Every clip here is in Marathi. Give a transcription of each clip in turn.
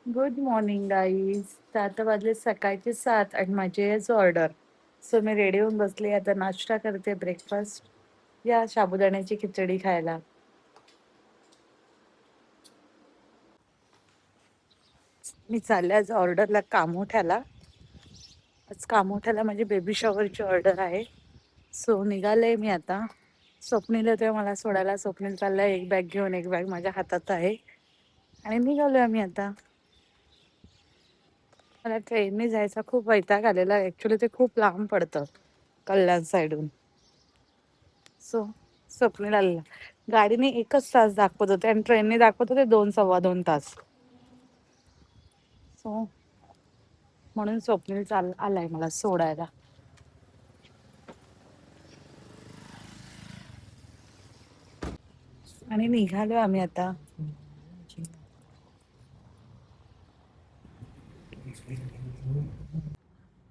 Good morning guys. तर आता वाजले सकाळचे 7 आणि माझी आहेच ऑर्डर. सो मी रेडी होऊन बसली. आता नाश्ता करते, ब्रेकफास्ट. या साबुदाण्याची खिचडी खायला. मी चालले आज ऑर्डरला कामोठ्याला. आज कामोठ्याला माझी बेबी शॉवरची ऑर्डर आहे. सो निघाले मी आता. स्वप्नील येतोय मला सोडायला. स्वप्नील चाललाय एक बॅग घेऊन, एक बॅग माझ्या हातात आहे आणि निघालोय आम्ही आता. मला ट्रेनने जायचा खूप वैताग आलेला. ऍक्च्युली ते खूप लांब पडतं कल्याण साईडहून. सो स्वप्नील आलेला. गाडीने 1 तास दाखवत होते आणि ट्रेनने दाखवत होते 2 सव्वा 2 तास. सो म्हणून स्वप्नील आलाय मला सोडायला. आणि निघालो आम्ही आता.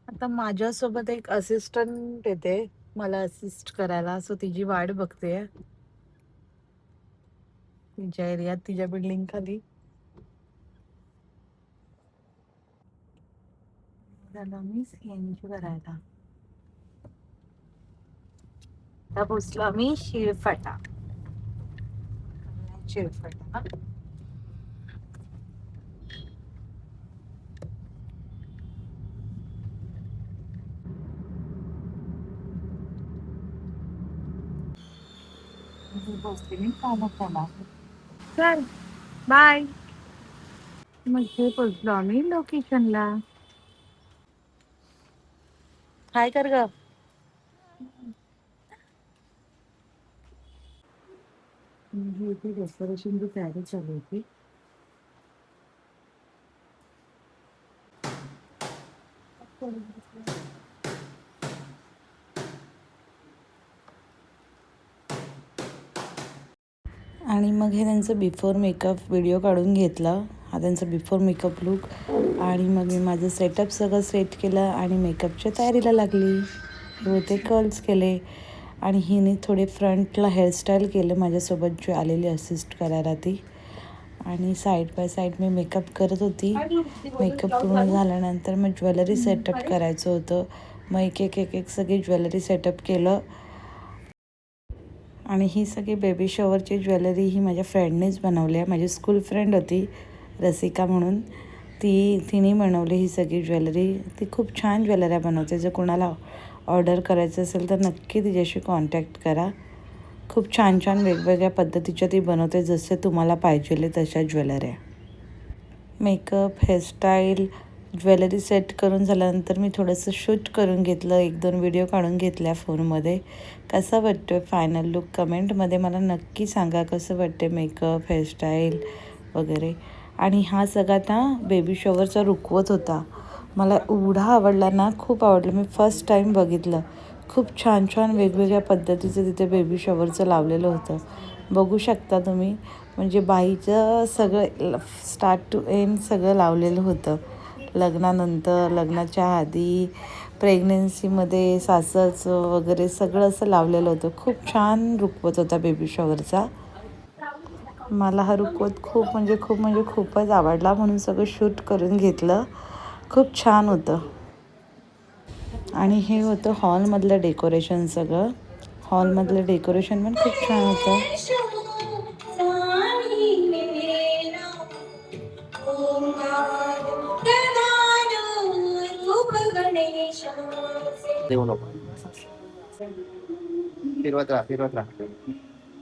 आता माझ्यासोबत एक असिस्टंट येते मला असिस्ट करायला. सो तिची वाट बघते तिच्या एरियात, तिच्या बिल्डिंग खाली. झालं मी सीएनजी करायला. आता पोचलो आम्ही शिरफाटा. शिरफाटा पोचले मी कामोठ्याला. चल बाय. मग हे पोचलो आम्ही लोकेशनला. काय कर ग. म्हणजे इथे डेकोरेशनची तयारी चालू होती. आणि मग हे त्यांचं बिफोर मेकअप व्हिडिओ काढून घेतला. हा त्यांचा बिफोर मेकअप लुक. आणि मग मी माझं सेटअप सगळं सेट केलं आणि मेकअपच्या तयारीला लागली. हे होते कर्ल्स केले आणि हिने थोडे फ्रंटला हेअरस्टाईल केलं माझ्यासोबत जी आलेली असिस्ट करायला ती. आणि side by side me makeup करत होती. मेकअप पूर्ण झाल्यानंतर मग ज्वेलरी सेटअप करायचं होतं. मग एक सगळी ज्वेलरी सेटअप केलं. आणि ही सगळी बेबी शॉवरची ज्वेलरी ही माझ्या फ्रेंडनेच बनवली आहे. माझी स्कूल फ्रेंड होती रसिका म्हणून. तिने बनवली ही सगळी ज्वेलरी. ती खूप छान ज्वेलऱ्या बनवते. जर कोणाला ऑर्डर करायचं असेल तर नक्की तिच्याशी कॉन्टॅक्ट करा. खूप छान छान वेगवेगळ्या पद्धतीच्या ती बनवते, जसे तुम्हाला पाहिजे तशा ज्वेलऱ्या. मेकअप, हेअरस्टाईल, ज्वेलरी सेट करून झाल्यानंतर मी थोडंसं शूट करून घेतलं. 1-2 व्हिडिओ काढून घेतल्या फोनमध्ये. कसा वाटतो आहे फायनल लुक कमेंटमध्ये मला नक्की सांगा. कसं वाटते मेकअप, हेअरस्टाईल वगैरे. आणि हा सगळा ना बेबी शॉवरचा रुखवत होता. मला एवढा आवडला ना, खूप आवडलं. मी फर्स्ट टाईम बघितलं. खूप छान छान वेगवेगळ्या पद्धतीचं तिथे बेबी शॉवरचं लावलेलं होतं. बघू शकता तुम्ही. म्हणजे बाईचं सगळं स्टार्ट टू एंड सगळं लावलेलं होतं. लग्नानंतर, लग्नाच्या आधी, प्रेग्नेन्सीमध्ये, सासरचं वगैरे सगळं असं लावलेलं होतं. खूप छान रुखवत होता बेबी शॉवरचा. मला हा रुखवत खूपच आवडला म्हणून सगळं शूट करून घेतलं. खूप छान होतं. आणि हे होतं हॉलमधलं डेकोरेशन सगळं. हॉलमधलं डेकोरेशन पण खूप छान होतं. फिरवत राहा.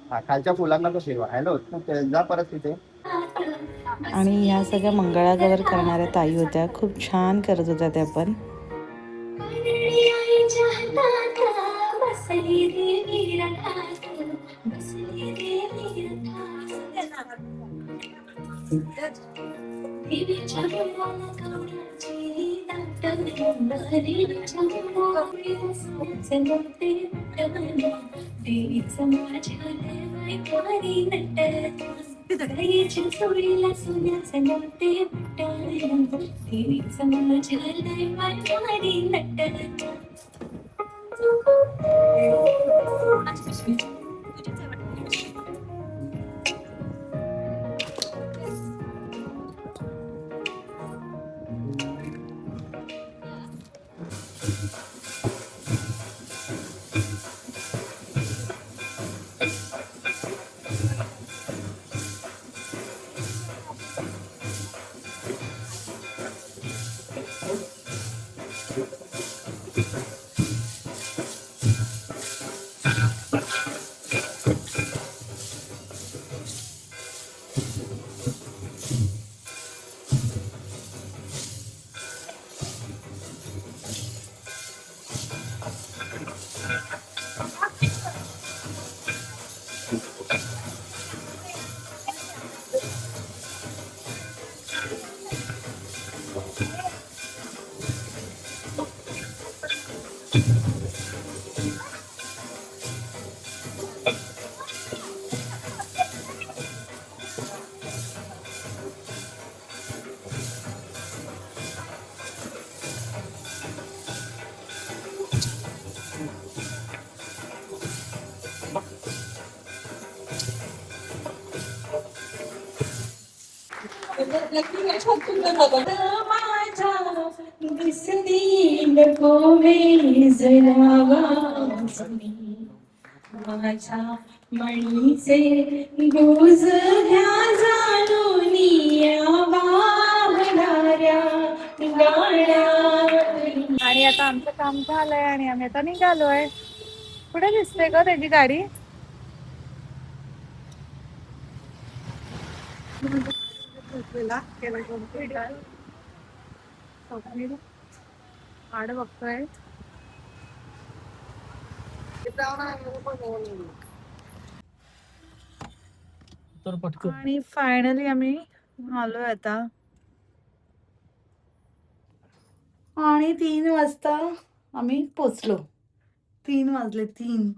हा खालच्या फुलांना तो फिरवा. हॅलो जा परत तिथे. आणि ह्या सगळ्या मंगळागौर करणाऱ्या ताई होत्या. खूप छान करत होत्या त्या पण. माझ्या मणीचे गुज घ्या जाणून या वाहणाऱ्या गाण्यात. आणि आता आमचं काम झालंय आणि आम्ही आता निघालोय. कुठे दिसते का त्याची गाडी? आड बघतोय आणि फायनली आम्ही आलोय आता. आणि 3 वाजता आम्ही पोचलो. 3 वाजले 3.